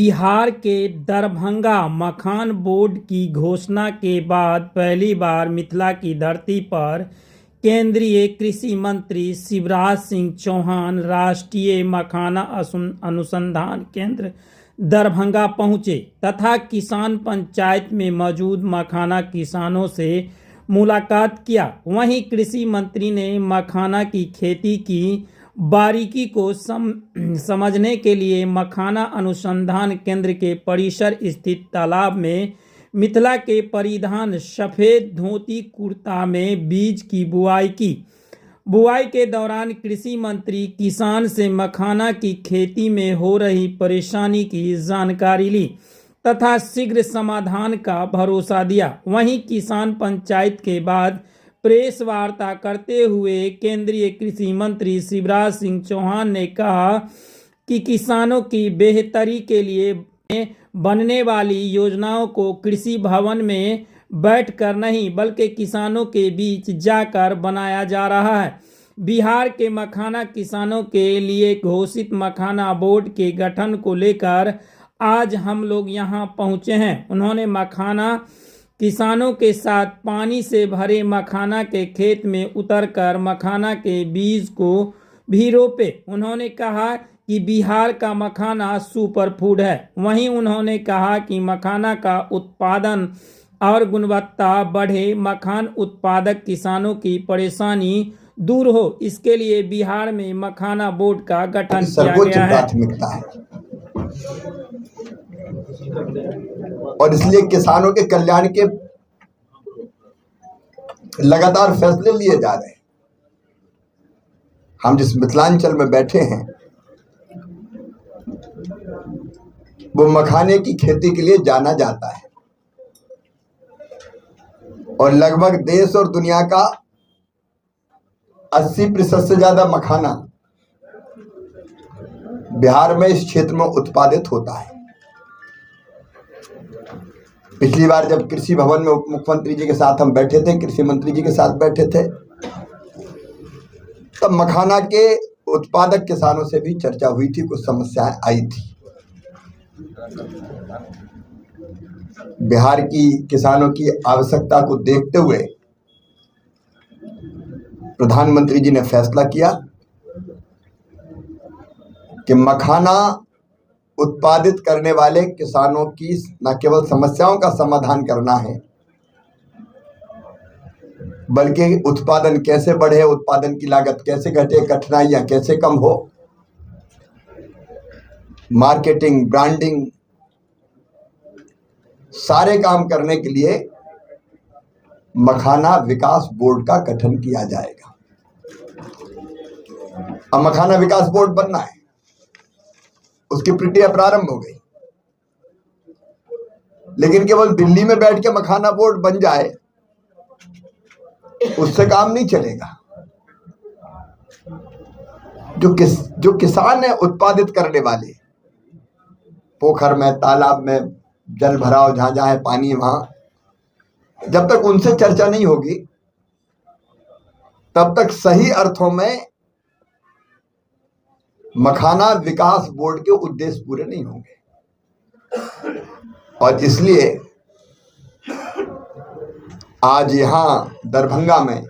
बिहार के दरभंगा मखान बोर्ड की घोषणा के बाद पहली बार मिथिला की धरती पर केंद्रीय कृषि मंत्री शिवराज सिंह चौहान राष्ट्रीय मखाना अनुसंधान केंद्र दरभंगा पहुंचे तथा किसान पंचायत में मौजूद मखाना किसानों से मुलाकात किया। वहीं कृषि मंत्री ने मखाना की खेती की बारीकी को समझने के लिए मखाना अनुसंधान केंद्र के परिसर स्थित तालाब में मिथिला के परिधान सफ़ेद धोती कुर्ता में बीज की बुआई की। बुआई के दौरान कृषि मंत्री किसान से मखाना की खेती में हो रही परेशानी की जानकारी ली तथा शीघ्र समाधान का भरोसा दिया। वहीं किसान पंचायत के बाद प्रेस वार्ता करते हुए केंद्रीय कृषि मंत्री शिवराज सिंह चौहान ने कहा कि किसानों की बेहतरी के लिए बनने वाली योजनाओं को कृषि भवन में बैठकर नहीं बल्कि किसानों के बीच जाकर बनाया जा रहा है। बिहार के मखाना किसानों के लिए घोषित मखाना बोर्ड के गठन को लेकर आज हम लोग यहां पहुंचे हैं। उन्होंने मखाना किसानों के साथ पानी से भरे मखाना के खेत में उतरकर मखाना के बीज को भी रोपे। उन्होंने कहा कि बिहार का मखाना सुपर फूड है। वहीं उन्होंने कहा कि मखाना का उत्पादन और गुणवत्ता बढ़े, मखान उत्पादक किसानों की परेशानी दूर हो, इसके लिए बिहार में मखाना बोर्ड का गठन किया गया है और इसलिए किसानों के कल्याण के लगातार फैसले लिए जा रहे हैं। हम जिस मिथिलांचल में बैठे हैं वो मखाने की खेती के लिए जाना जाता है और लगभग देश और दुनिया का 80% से ज्यादा मखाना बिहार में इस क्षेत्र में उत्पादित होता है। पिछली बार जब कृषि भवन में उप मुख्यमंत्री जी के साथ हम बैठे थे, कृषि मंत्री जी के साथ बैठे थे, तब मखाना के उत्पादक किसानों से भी चर्चा हुई थी, कुछ समस्याएं आई थी। बिहार की किसानों की आवश्यकता को देखते हुए प्रधानमंत्री जी ने फैसला किया कि मखाना उत्पादित करने वाले किसानों की न केवल समस्याओं का समाधान करना है बल्कि उत्पादन कैसे बढ़े, उत्पादन की लागत कैसे घटे, कठिनाइयां कैसे कम हो, मार्केटिंग, ब्रांडिंग, सारे काम करने के लिए मखाना विकास बोर्ड का गठन किया जाएगा। अब मखाना विकास बोर्ड बनना है, उसकी प्रक्रिया प्रारंभ हो गई, लेकिन केवल दिल्ली में बैठ के मखाना बोर्ड बन जाए उससे काम नहीं चलेगा। जो किसान है उत्पादित करने वाले, पोखर में, तालाब में जल भराव जहां जहां है पानी, वहां जब तक उनसे चर्चा नहीं होगी तब तक सही अर्थों में मखाना विकास बोर्ड के उद्देश्य पूरे नहीं होंगे। और इसलिए आज यहां दरभंगा में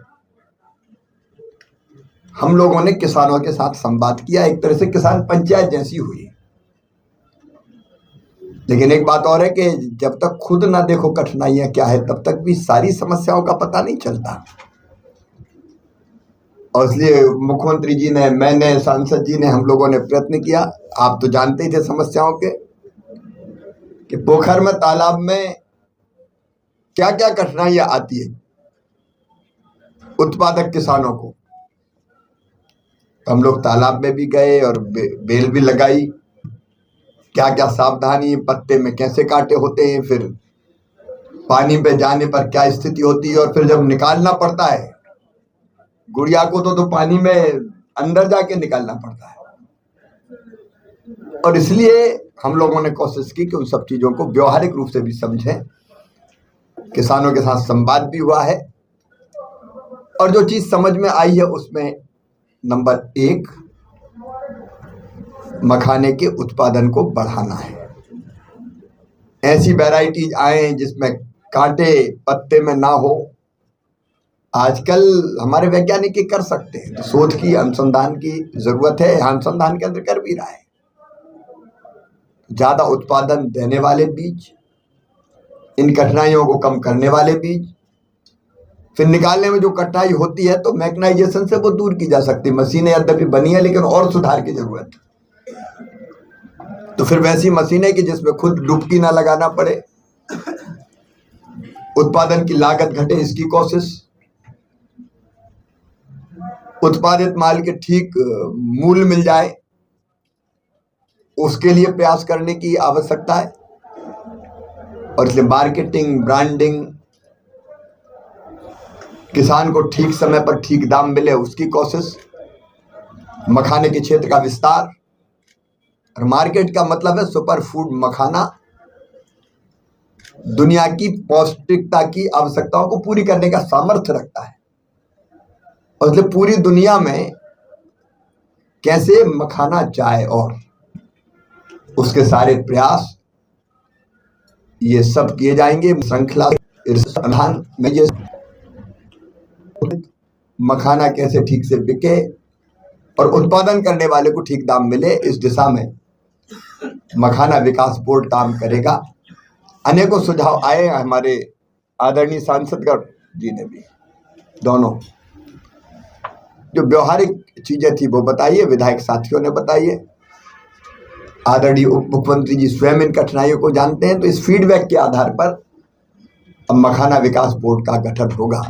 हम लोगों ने किसानों के साथ संवाद किया, एक तरह से किसान पंचायत जैसी हुई। लेकिन एक बात और है कि जब तक खुद ना देखो कठिनाइयां क्या है तब तक भी सारी समस्याओं का पता नहीं चलता। और इसलिए मुख्यमंत्री जी ने, मैंने, सांसद जी ने, हम लोगों ने प्रयत्न किया। आप तो जानते ही थे समस्याओं के कि पोखर में, तालाब में क्या क्या कठिनाइयां आती है उत्पादक किसानों को। हम लोग तालाब में भी गए और बेल भी लगाई, क्या क्या सावधानी, पत्ते में कैसे कांटे होते हैं, फिर पानी पे जाने पर क्या स्थिति होती है, और फिर जब निकालना पड़ता है गुड़िया को तो पानी में अंदर जाके निकालना पड़ता है। और इसलिए हम लोगों ने कोशिश की कि उन सब चीजों को व्यवहारिक रूप से भी समझें। किसानों के साथ संवाद भी हुआ है और जो चीज समझ में आई है उसमें नंबर 1 मखाने के उत्पादन को बढ़ाना है। ऐसी वैरायटीज आए जिसमें कांटे पत्ते में ना हो। आजकल हमारे वैज्ञानिक ये कर सकते हैं, तो शोध की अनुसंधान की जरूरत है, अनुसंधान के अंदर कर भी रहा है। ज्यादा उत्पादन देने वाले बीज, इन कठिनाइयों को कम करने वाले बीज, फिर निकालने में जो कठिनाई होती है तो मैकेनाइजेशन से वो दूर की जा सकती है। मशीनें यद्यपि बनी है लेकिन और सुधार की जरूरत है। तो फिर वैसी मशीनें कि जिसमें खुद डुबकी ना लगाना पड़े, उत्पादन की लागत घटे, इसकी कोशिश, उत्पादित माल के ठीक मूल्य मिल जाए उसके लिए प्रयास करने की आवश्यकता है। और इसलिए मार्केटिंग, ब्रांडिंग, किसान को ठीक समय पर ठीक दाम मिले उसकी कोशिश, मखाने के क्षेत्र का विस्तार। और मार्केट का मतलब है सुपर फूड मखाना दुनिया की पौष्टिकता की आवश्यकताओं को पूरी करने का सामर्थ्य रखता है। और इसलिए पूरी दुनिया में कैसे मखाना जाए और उसके सारे प्रयास ये सब किए जाएंगे। श्रृंखला अनुसंधान में ये मखाना कैसे ठीक से बिके और उत्पादन करने वाले को ठीक दाम मिले, इस दिशा में मखाना विकास बोर्ड काम करेगा। अनेकों सुझाव आए, हमारे आदरणीय सांसदगण जी ने भी दोनों जो व्यवहारिक चीजें थी वो बताइए, विधायक साथियों ने बताइए, आदरणीय उप मुख्यमंत्री जी स्वयं इन कठिनाइयों को जानते हैं। तो इस फीडबैक के आधार पर अब मखाना विकास बोर्ड का गठन होगा।